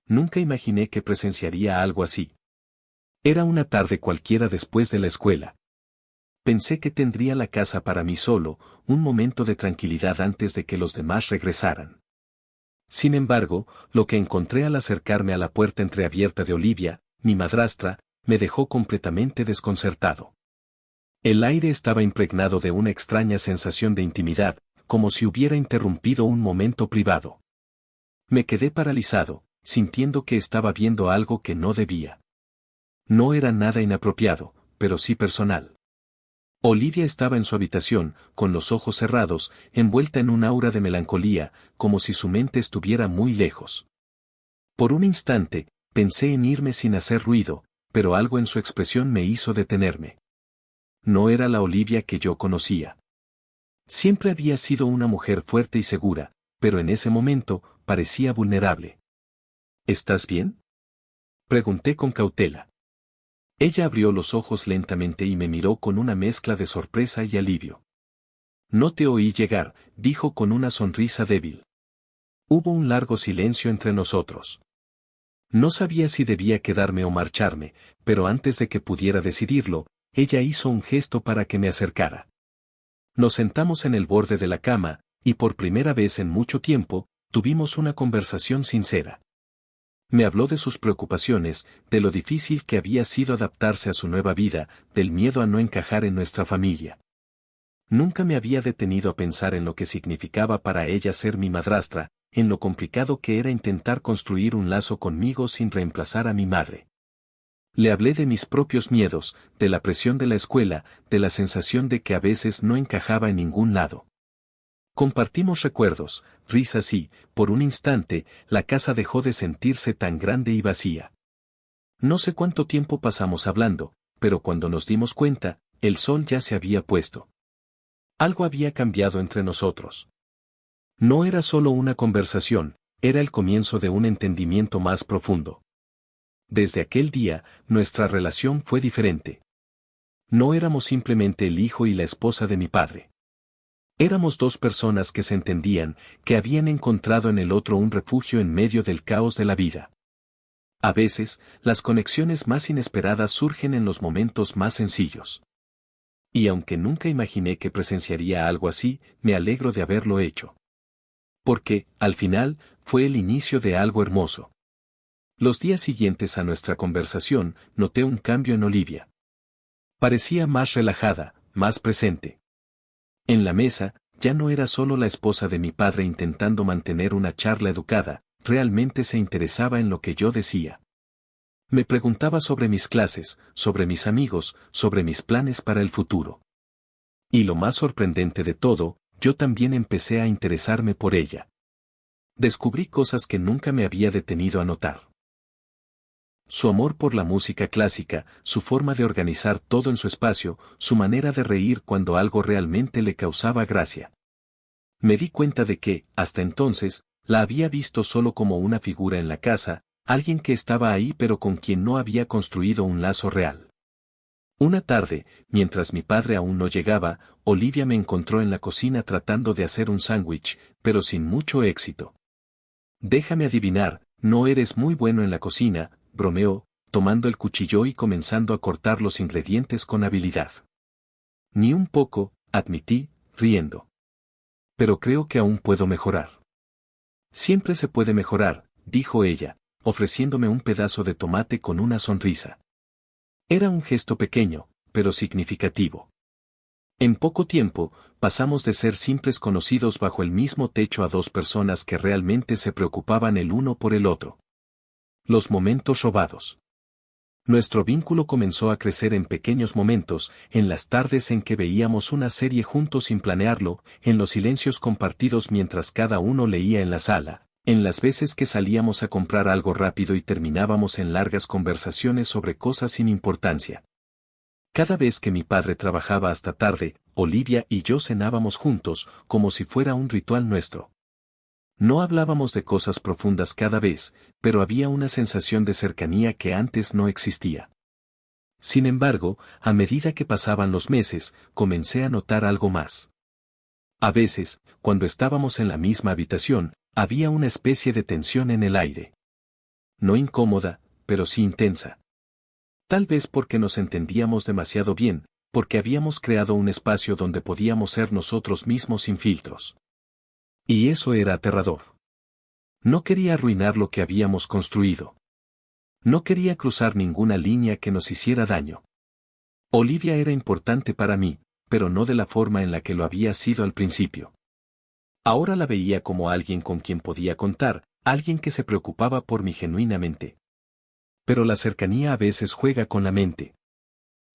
Nunca imaginé que presenciaría algo así. Era una tarde cualquiera después de la escuela. Pensé que tendría la casa para mí solo, un momento de tranquilidad antes de que los demás regresaran. Sin embargo, lo que encontré al acercarme a la puerta entreabierta de Olivia, mi madrastra, me dejó completamente desconcertado. El aire estaba impregnado de una extraña sensación de intimidad, como si hubiera interrumpido un momento privado. Me quedé paralizado, sintiendo que estaba viendo algo que no debía. No era nada inapropiado, pero sí personal. Olivia estaba en su habitación, con los ojos cerrados, envuelta en un aura de melancolía, como si su mente estuviera muy lejos. Por un instante, pensé en irme sin hacer ruido, pero algo en su expresión me hizo detenerme. No era la Olivia que yo conocía. Siempre había sido una mujer fuerte y segura, pero en ese momento, parecía vulnerable. ¿Estás bien?, pregunté con cautela. Ella abrió los ojos lentamente y me miró con una mezcla de sorpresa y alivio. No te oí llegar, dijo con una sonrisa débil. Hubo un largo silencio entre nosotros. No sabía si debía quedarme o marcharme, pero antes de que pudiera decidirlo, ella hizo un gesto para que me acercara. Nos sentamos en el borde de la cama, y por primera vez en mucho tiempo, tuvimos una conversación sincera. Me habló de sus preocupaciones, de lo difícil que había sido adaptarse a su nueva vida, del miedo a no encajar en nuestra familia. Nunca me había detenido a pensar en lo que significaba para ella ser mi madrastra, en lo complicado que era intentar construir un lazo conmigo sin reemplazar a mi madre. Le hablé de mis propios miedos, de la presión de la escuela, de la sensación de que a veces no encajaba en ningún lado. Compartimos recuerdos, risas y, por un instante, la casa dejó de sentirse tan grande y vacía. No sé cuánto tiempo pasamos hablando, pero cuando nos dimos cuenta, el sol ya se había puesto. Algo había cambiado entre nosotros. No era solo una conversación, era el comienzo de un entendimiento más profundo. Desde aquel día, nuestra relación fue diferente. No éramos simplemente el hijo y la esposa de mi padre. Éramos dos personas que se entendían, que habían encontrado en el otro un refugio en medio del caos de la vida. A veces, las conexiones más inesperadas surgen en los momentos más sencillos. Y aunque nunca imaginé que presenciaría algo así, me alegro de haberlo hecho. Porque, al final, fue el inicio de algo hermoso. Los días siguientes a nuestra conversación, noté un cambio en Olivia. Parecía más relajada, más presente. En la mesa, ya no era solo la esposa de mi padre intentando mantener una charla educada, realmente se interesaba en lo que yo decía. Me preguntaba sobre mis clases, sobre mis amigos, sobre mis planes para el futuro. Y lo más sorprendente de todo, yo también empecé a interesarme por ella. Descubrí cosas que nunca me había detenido a notar. Su amor por la música clásica, su forma de organizar todo en su espacio, su manera de reír cuando algo realmente le causaba gracia. Me di cuenta de que, hasta entonces, la había visto solo como una figura en la casa, alguien que estaba ahí pero con quien no había construido un lazo real. Una tarde, mientras mi padre aún no llegaba, Olivia me encontró en la cocina tratando de hacer un sándwich, pero sin mucho éxito. Déjame adivinar, no eres muy bueno en la cocina, bromeó, tomando el cuchillo y comenzando a cortar los ingredientes con habilidad. Ni un poco, admití, riendo. Pero creo que aún puedo mejorar. Siempre se puede mejorar, dijo ella, ofreciéndome un pedazo de tomate con una sonrisa. Era un gesto pequeño, pero significativo. En poco tiempo, pasamos de ser simples conocidos bajo el mismo techo a dos personas que realmente se preocupaban el uno por el otro. Los momentos robados. Nuestro vínculo comenzó a crecer en pequeños momentos, en las tardes en que veíamos una serie juntos sin planearlo, en los silencios compartidos mientras cada uno leía en la sala, en las veces que salíamos a comprar algo rápido y terminábamos en largas conversaciones sobre cosas sin importancia. Cada vez que mi padre trabajaba hasta tarde, Olivia y yo cenábamos juntos, como si fuera un ritual nuestro. No hablábamos de cosas profundas cada vez, pero había una sensación de cercanía que antes no existía. Sin embargo, a medida que pasaban los meses, comencé a notar algo más. A veces, cuando estábamos en la misma habitación, había una especie de tensión en el aire. no incómoda, pero sí intensa. Tal vez porque nos entendíamos demasiado bien, porque habíamos creado un espacio donde podíamos ser nosotros mismos sin filtros. Y eso era aterrador. No quería arruinar lo que habíamos construido. No quería cruzar ninguna línea que nos hiciera daño. Olivia era importante para mí, pero no de la forma en la que lo había sido al principio. Ahora la veía como alguien con quien podía contar, alguien que se preocupaba por mí genuinamente. Pero la cercanía a veces juega con la mente.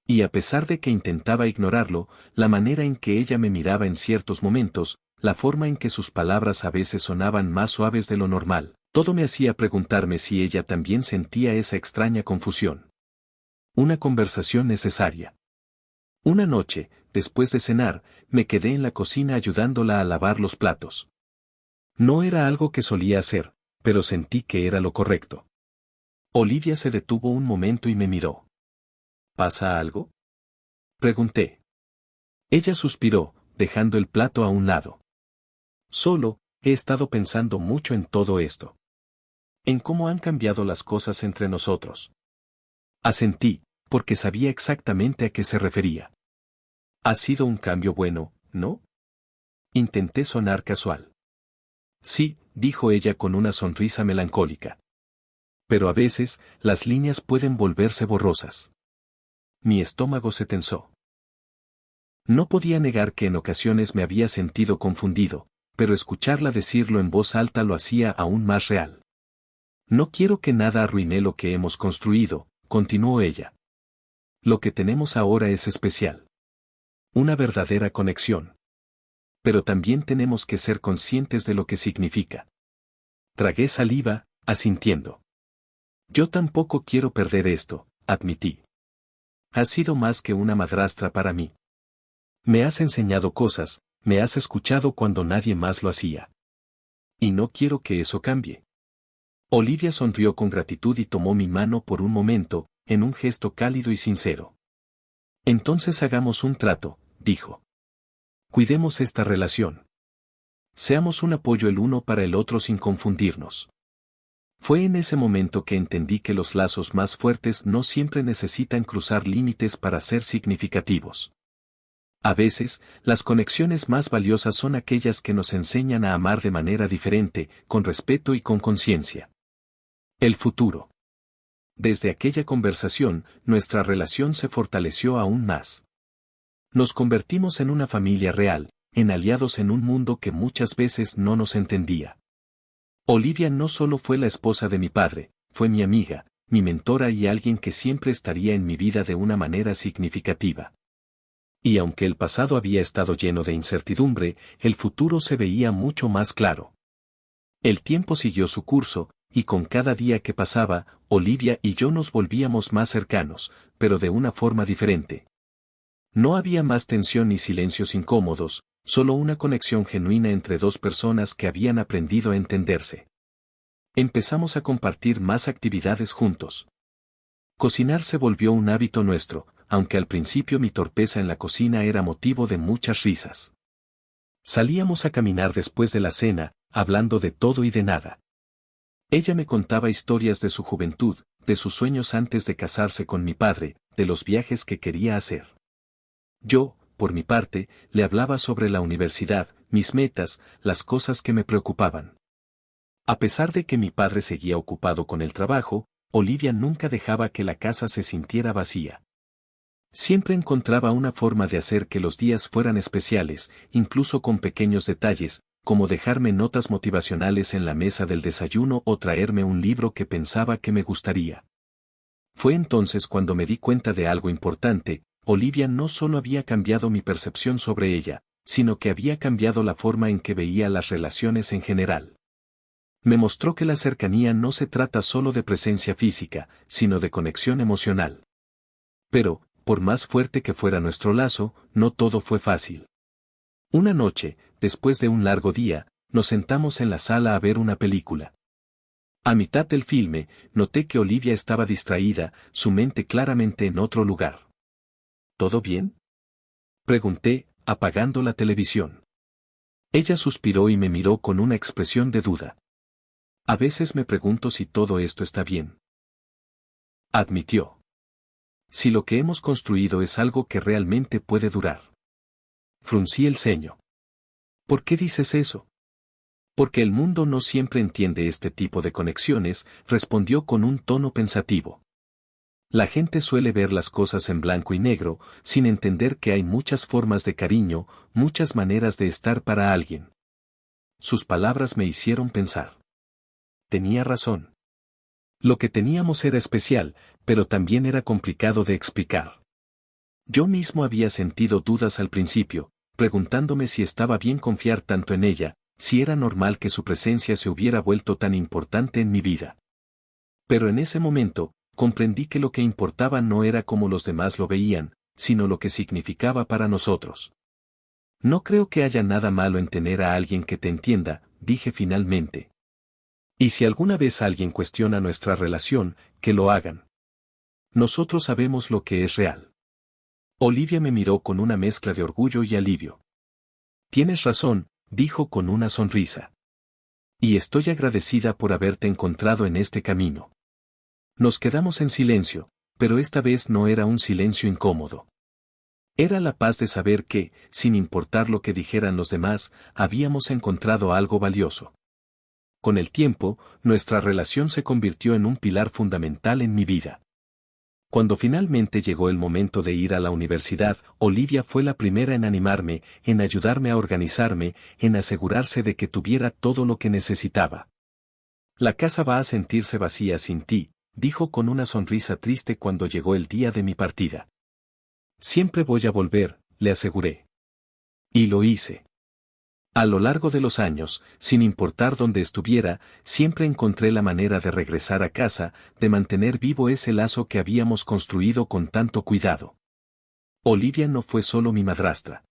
Y a pesar de que intentaba ignorarlo, la manera en que ella me miraba en ciertos momentos, la forma en que sus palabras a veces sonaban más suaves de lo normal, todo me hacía preguntarme si ella también sentía esa extraña confusión. Una conversación necesaria. Una noche, después de cenar, me quedé en la cocina ayudándola a lavar los platos. No era algo que solía hacer, pero sentí que era lo correcto. Olivia se detuvo un momento y me miró. ¿Pasa algo?, pregunté. Ella suspiró, dejando el plato a un lado. Solo, he estado pensando mucho en todo esto. En cómo han cambiado las cosas entre nosotros. Asentí, porque sabía exactamente a qué se refería. Ha sido un cambio bueno, ¿no? Intenté sonar casual. Sí, dijo ella con una sonrisa melancólica. Pero a veces, las líneas pueden volverse borrosas. Mi estómago se tensó. No podía negar que en ocasiones me había sentido confundido, pero escucharla decirlo en voz alta lo hacía aún más real. No quiero que nada arruine lo que hemos construido, continuó ella. Lo que tenemos ahora es especial. Una verdadera conexión. Pero también tenemos que ser conscientes de lo que significa. Tragué saliva, asintiendo. Yo tampoco quiero perder esto, admití. Has sido más que una madrastra para mí. Me has enseñado cosas, me has escuchado cuando nadie más lo hacía. Y no quiero que eso cambie. Olivia sonrió con gratitud y tomó mi mano por un momento, en un gesto cálido y sincero. Entonces hagamos un trato, dijo. Cuidemos esta relación. Seamos un apoyo el uno para el otro sin confundirnos. Fue en ese momento que entendí que los lazos más fuertes no siempre necesitan cruzar límites para ser significativos. A veces, las conexiones más valiosas son aquellas que nos enseñan a amar de manera diferente, con respeto y con conciencia. El futuro. Desde aquella conversación, nuestra relación se fortaleció aún más. Nos convertimos en una familia real, en aliados en un mundo que muchas veces no nos entendía. Olivia no solo fue la esposa de mi padre, fue mi amiga, mi mentora y alguien que siempre estaría en mi vida de una manera significativa. Y aunque el pasado había estado lleno de incertidumbre, el futuro se veía mucho más claro. El tiempo siguió su curso, y con cada día que pasaba, Olivia y yo nos volvíamos más cercanos, pero de una forma diferente. No había más tensión ni silencios incómodos, solo una conexión genuina entre dos personas que habían aprendido a entenderse. Empezamos a compartir más actividades juntos. Cocinar se volvió un hábito nuestro, aunque al principio mi torpeza en la cocina era motivo de muchas risas. Salíamos a caminar después de la cena, hablando de todo y de nada. Ella me contaba historias de su juventud, de sus sueños antes de casarse con mi padre, de los viajes que quería hacer. Yo, por mi parte, le hablaba sobre la universidad, mis metas, las cosas que me preocupaban. A pesar de que mi padre seguía ocupado con el trabajo, Olivia nunca dejaba que la casa se sintiera vacía. Siempre encontraba una forma de hacer que los días fueran especiales, incluso con pequeños detalles, como dejarme notas motivacionales en la mesa del desayuno o traerme un libro que pensaba que me gustaría. Fue entonces cuando me di cuenta de algo importante: Olivia no solo había cambiado mi percepción sobre ella, sino que había cambiado la forma en que veía las relaciones en general. Me mostró que la cercanía no se trata solo de presencia física, sino de conexión emocional. Pero, por más fuerte que fuera nuestro lazo, no todo fue fácil. Una noche, después de un largo día, nos sentamos en la sala a ver una película. A mitad del filme, noté que Olivia estaba distraída, su mente claramente en otro lugar. ¿Todo bien?, pregunté, apagando la televisión. Ella suspiró y me miró con una expresión de duda. A veces me pregunto si todo esto está bien. Admitió. Si lo que hemos construido es algo que realmente puede durar. Fruncí el ceño. ¿Por qué dices eso? Porque el mundo no siempre entiende este tipo de conexiones, respondió con un tono pensativo. La gente suele ver las cosas en blanco y negro, sin entender que hay muchas formas de cariño, muchas maneras de estar para alguien. Sus palabras me hicieron pensar. Tenía razón. Lo que teníamos era especial, pero también era complicado de explicar. Yo mismo había sentido dudas al principio, preguntándome si estaba bien confiar tanto en ella, si era normal que su presencia se hubiera vuelto tan importante en mi vida. Pero en ese momento, comprendí que lo que importaba no era como los demás lo veían, sino lo que significaba para nosotros. No creo que haya nada malo en tener a alguien que te entienda, dije finalmente. Y si alguna vez alguien cuestiona nuestra relación, que lo hagan. Nosotros sabemos lo que es real. Olivia me miró con una mezcla de orgullo y alivio. Tienes razón, dijo con una sonrisa. Y estoy agradecida por haberte encontrado en este camino. Nos quedamos en silencio, pero esta vez no era un silencio incómodo. Era la paz de saber que, sin importar lo que dijeran los demás, habíamos encontrado algo valioso. Con el tiempo, nuestra relación se convirtió en un pilar fundamental en mi vida. Cuando finalmente llegó el momento de ir a la universidad, Olivia fue la primera en animarme, en ayudarme a organizarme, en asegurarse de que tuviera todo lo que necesitaba. La casa va a sentirse vacía sin ti, dijo con una sonrisa triste cuando llegó el día de mi partida. Siempre voy a volver, le aseguré. Y lo hice. A lo largo de los años, sin importar dónde estuviera, siempre encontré la manera de regresar a casa, de mantener vivo ese lazo que habíamos construido con tanto cuidado. Olivia no fue solo mi madrastra.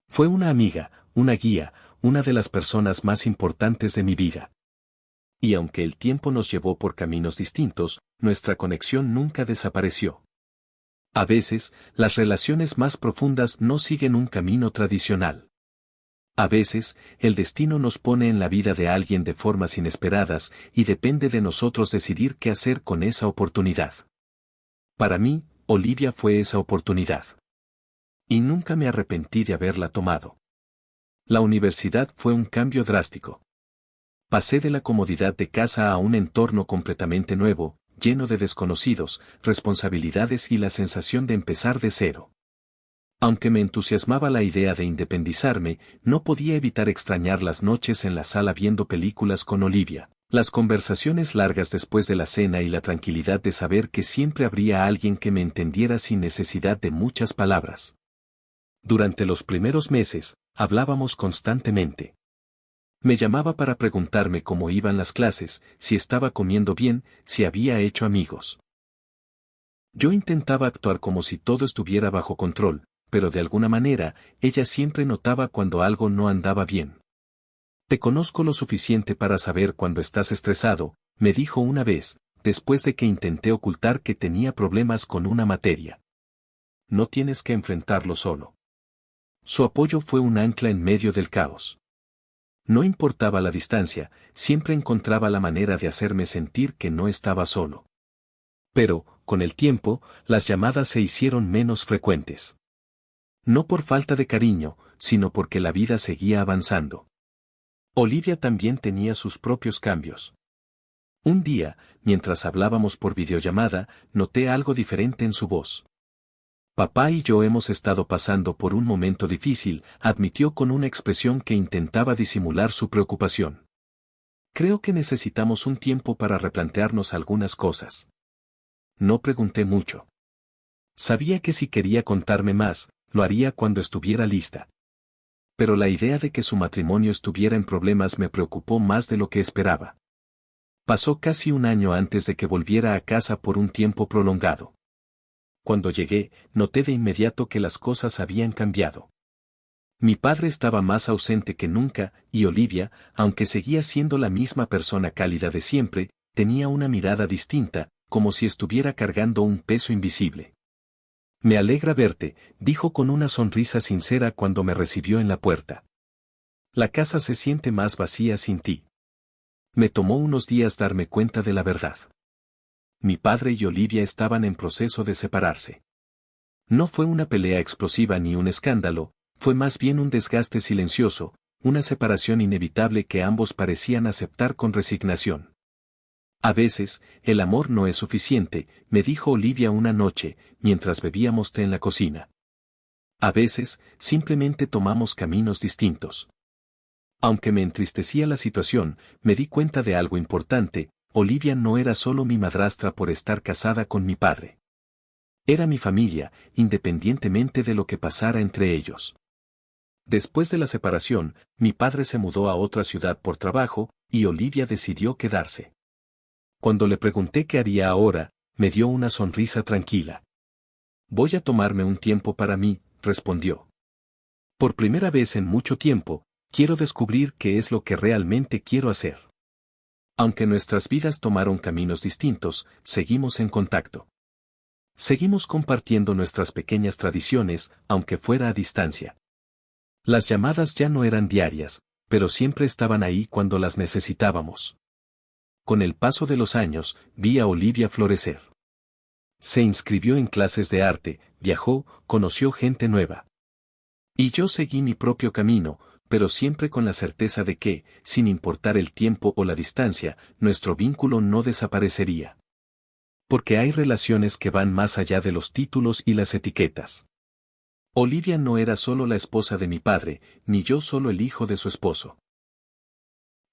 Fue una amiga, una guía, una de las personas más importantes de mi vida. Y aunque el tiempo nos llevó por caminos distintos, nuestra conexión nunca desapareció. A veces, las relaciones más profundas no siguen un camino tradicional. A veces, el destino nos pone en la vida de alguien de formas inesperadas y depende de nosotros decidir qué hacer con esa oportunidad. Para mí, Olivia fue esa oportunidad. Y nunca me arrepentí de haberla tomado. La universidad fue un cambio drástico. Pasé de la comodidad de casa a un entorno completamente nuevo, lleno de desconocidos, responsabilidades y la sensación de empezar de cero. Aunque me entusiasmaba la idea de independizarme, no podía evitar extrañar las noches en la sala viendo películas con Olivia, las conversaciones largas después de la cena y la tranquilidad de saber que siempre habría alguien que me entendiera sin necesidad de muchas palabras. Durante los primeros meses, hablábamos constantemente. Me llamaba para preguntarme cómo iban las clases, si estaba comiendo bien, si había hecho amigos. Yo intentaba actuar como si todo estuviera bajo control, pero de alguna manera, ella siempre notaba cuando algo no andaba bien. Te conozco lo suficiente para saber cuando estás estresado, me dijo una vez, después de que intenté ocultar que tenía problemas con una materia. No tienes que enfrentarlo solo. Su apoyo fue un ancla en medio del caos. No importaba la distancia, siempre encontraba la manera de hacerme sentir que no estaba solo. Pero, con el tiempo, las llamadas se hicieron menos frecuentes. No por falta de cariño, sino porque la vida seguía avanzando. Olivia también tenía sus propios cambios. Un día, mientras hablábamos por videollamada, noté algo diferente en su voz. Papá y yo hemos estado pasando por un momento difícil, admitió con una expresión que intentaba disimular su preocupación. Creo que necesitamos un tiempo para replantearnos algunas cosas. No pregunté mucho. Sabía que si quería contarme más, lo haría cuando estuviera lista. Pero la idea de que su matrimonio estuviera en problemas me preocupó más de lo que esperaba. Pasó casi un año antes de que volviera a casa por un tiempo prolongado. Cuando llegué, noté de inmediato que las cosas habían cambiado. Mi padre estaba más ausente que nunca, y Olivia, aunque seguía siendo la misma persona cálida de siempre, tenía una mirada distinta, como si estuviera cargando un peso invisible. Me alegra verte, dijo con una sonrisa sincera cuando me recibió en la puerta. La casa se siente más vacía sin ti. Me tomó unos días darme cuenta de la verdad. Mi padre y Olivia estaban en proceso de separarse. No fue una pelea explosiva ni un escándalo, fue más bien un desgaste silencioso, una separación inevitable que ambos parecían aceptar con resignación. A veces, el amor no es suficiente, me dijo Olivia una noche, mientras bebíamos té en la cocina. A veces, simplemente tomamos caminos distintos. Aunque me entristecía la situación, me di cuenta de algo importante: Olivia no era solo mi madrastra por estar casada con mi padre. Era mi familia, independientemente de lo que pasara entre ellos. Después de la separación, mi padre se mudó a otra ciudad por trabajo, y Olivia decidió quedarse. Cuando le pregunté qué haría ahora, me dio una sonrisa tranquila. Voy a tomarme un tiempo para mí, respondió. Por primera vez en mucho tiempo, quiero descubrir qué es lo que realmente quiero hacer. Aunque nuestras vidas tomaron caminos distintos, seguimos en contacto. Seguimos compartiendo nuestras pequeñas tradiciones, aunque fuera a distancia. Las llamadas ya no eran diarias, pero siempre estaban ahí cuando las necesitábamos. Con el paso de los años, vi a Olivia florecer. Se inscribió en clases de arte, viajó, conoció gente nueva. Y yo seguí mi propio camino, pero siempre con la certeza de que, sin importar el tiempo o la distancia, nuestro vínculo no desaparecería. Porque hay relaciones que van más allá de los títulos y las etiquetas. Olivia no era solo la esposa de mi padre, ni yo solo el hijo de su esposo.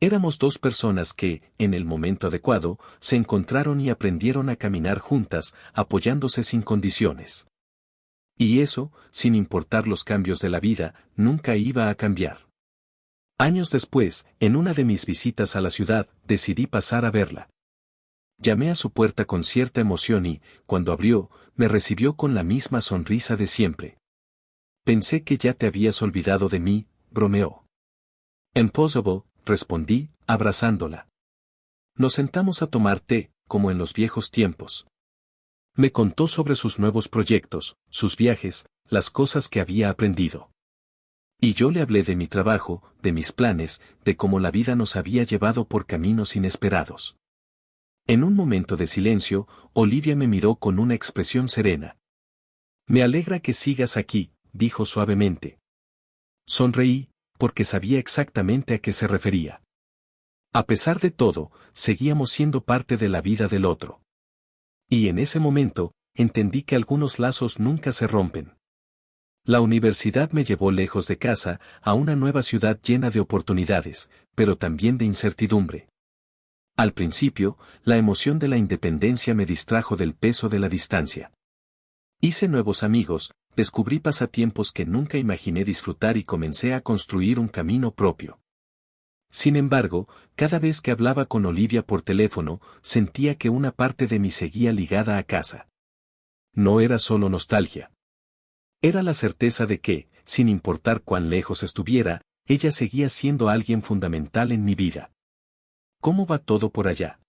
Éramos dos personas que, en el momento adecuado, se encontraron y aprendieron a caminar juntas, apoyándose sin condiciones. Y eso, sin importar los cambios de la vida, nunca iba a cambiar. Años después, en una de mis visitas a la ciudad, decidí pasar a verla. Llamé a su puerta con cierta emoción y, cuando abrió, me recibió con la misma sonrisa de siempre. Pensé que ya te habías olvidado de mí, bromeó. Impossible, respondí, abrazándola. Nos sentamos a tomar té, como en los viejos tiempos. Me contó sobre sus nuevos proyectos, sus viajes, las cosas que había aprendido. Y yo le hablé de mi trabajo, de mis planes, de cómo la vida nos había llevado por caminos inesperados. En un momento de silencio, Olivia me miró con una expresión serena. Me alegra que sigas aquí, dijo suavemente. Sonreí, porque sabía exactamente a qué se refería. A pesar de todo, seguíamos siendo parte de la vida del otro. Y en ese momento, entendí que algunos lazos nunca se rompen. La universidad me llevó lejos de casa, a una nueva ciudad llena de oportunidades, pero también de incertidumbre. Al principio, la emoción de la independencia me distrajo del peso de la distancia. Hice nuevos amigos, descubrí pasatiempos que nunca imaginé disfrutar y comencé a construir un camino propio. Sin embargo, cada vez que hablaba con Olivia por teléfono, sentía que una parte de mí seguía ligada a casa. No era solo nostalgia. Era la certeza de que, sin importar cuán lejos estuviera, ella seguía siendo alguien fundamental en mi vida. ¿Cómo va todo por allá?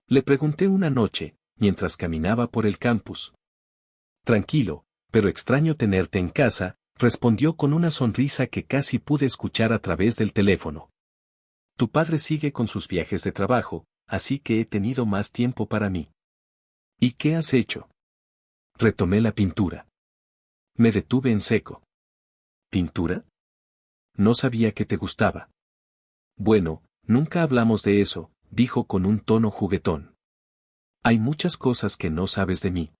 Le pregunté una noche, mientras caminaba por el campus. Tranquilo, pero extraño tenerte en casa, respondió con una sonrisa que casi pude escuchar a través del teléfono. Tu padre sigue con sus viajes de trabajo, así que he tenido más tiempo para mí. ¿Y qué has hecho? Retomé la pintura. Me detuve en seco. ¿Pintura? No sabía que te gustaba. Bueno, nunca hablamos de eso, dijo con un tono juguetón. Hay muchas cosas que no sabes de mí.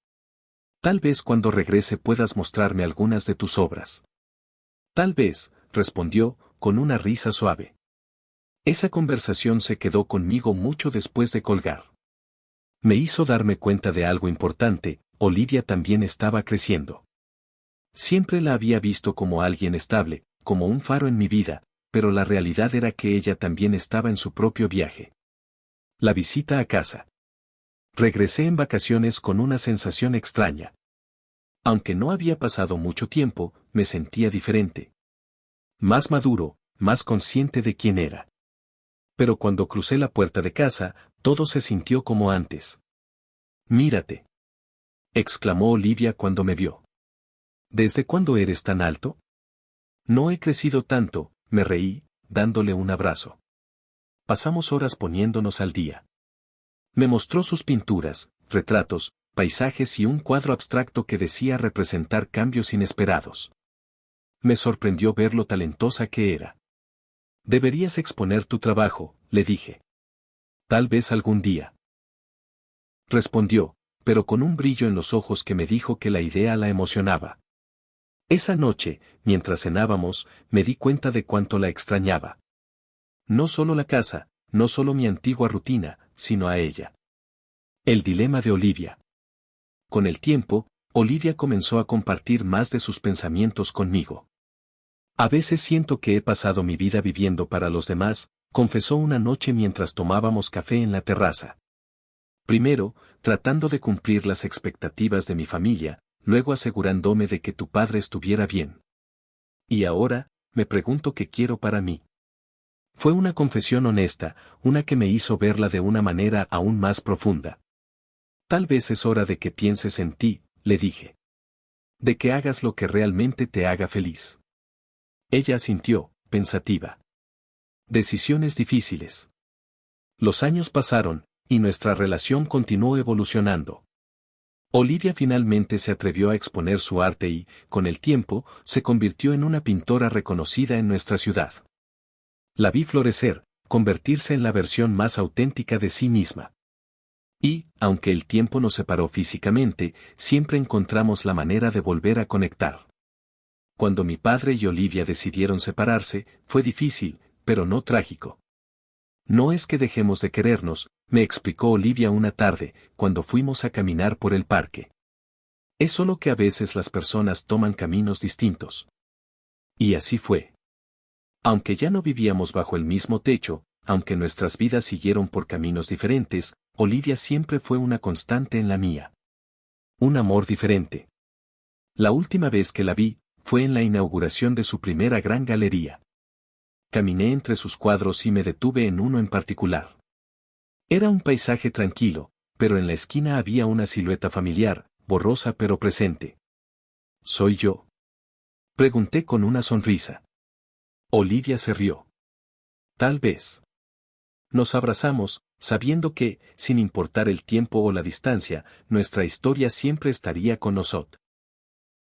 Tal vez cuando regrese puedas mostrarme algunas de tus obras. Tal vez, respondió, con una risa suave. Esa conversación se quedó conmigo mucho después de colgar. Me hizo darme cuenta de algo importante: Olivia también estaba creciendo. Siempre la había visto como alguien estable, como un faro en mi vida, pero la realidad era que ella también estaba en su propio viaje. La visita a casa. Regresé en vacaciones con una sensación extraña. Aunque no había pasado mucho tiempo, me sentía diferente. Más maduro, más consciente de quién era. Pero cuando crucé la puerta de casa, todo se sintió como antes. Mírate, exclamó Olivia cuando me vio. ¿Desde cuándo eres tan alto? No he crecido tanto, me reí, dándole un abrazo. Pasamos horas poniéndonos al día. Me mostró sus pinturas, retratos, paisajes y un cuadro abstracto que decía representar cambios inesperados. Me sorprendió ver lo talentosa que era. Deberías exponer tu trabajo, le dije. Tal vez algún día. Respondió, pero con un brillo en los ojos que me dijo que la idea la emocionaba. Esa noche, mientras cenábamos, me di cuenta de cuánto la extrañaba. No solo la casa, no solo mi antigua rutina, sino a ella. El dilema de Olivia. Con el tiempo, Olivia comenzó a compartir más de sus pensamientos conmigo. A veces siento que he pasado mi vida viviendo para los demás, confesó una noche mientras tomábamos café en la terraza. Primero, tratando de cumplir las expectativas de mi familia, luego asegurándome de que tu padre estuviera bien. Y ahora, me pregunto qué quiero para mí. Fue una confesión honesta, una que me hizo verla de una manera aún más profunda. Tal vez es hora de que pienses en ti, le dije. De que hagas lo que realmente te haga feliz. Ella asintió, pensativa. Decisiones difíciles. Los años pasaron, y nuestra relación continuó evolucionando. Olivia finalmente se atrevió a exponer su arte y, con el tiempo, se convirtió en una pintora reconocida en nuestra ciudad. La vi florecer, convertirse en la versión más auténtica de sí misma. Y, aunque el tiempo nos separó físicamente, siempre encontramos la manera de volver a conectar. Cuando mi padre y Olivia decidieron separarse, fue difícil, pero no trágico. No es que dejemos de querernos, me explicó Olivia una tarde, cuando fuimos a caminar por el parque. Es solo que a veces las personas toman caminos distintos. Y así fue. Aunque ya no vivíamos bajo el mismo techo, aunque nuestras vidas siguieron por caminos diferentes, Olivia siempre fue una constante en la mía. Un amor diferente. La última vez que la vi, fue en la inauguración de su primera gran galería. Caminé entre sus cuadros y me detuve en uno en particular. Era un paisaje tranquilo, pero en la esquina había una silueta familiar, borrosa pero presente. ¿Soy yo?, pregunté con una sonrisa. Olivia se rió. Tal vez. Nos abrazamos, sabiendo que, sin importar el tiempo o la distancia, nuestra historia siempre estaría con nosotros.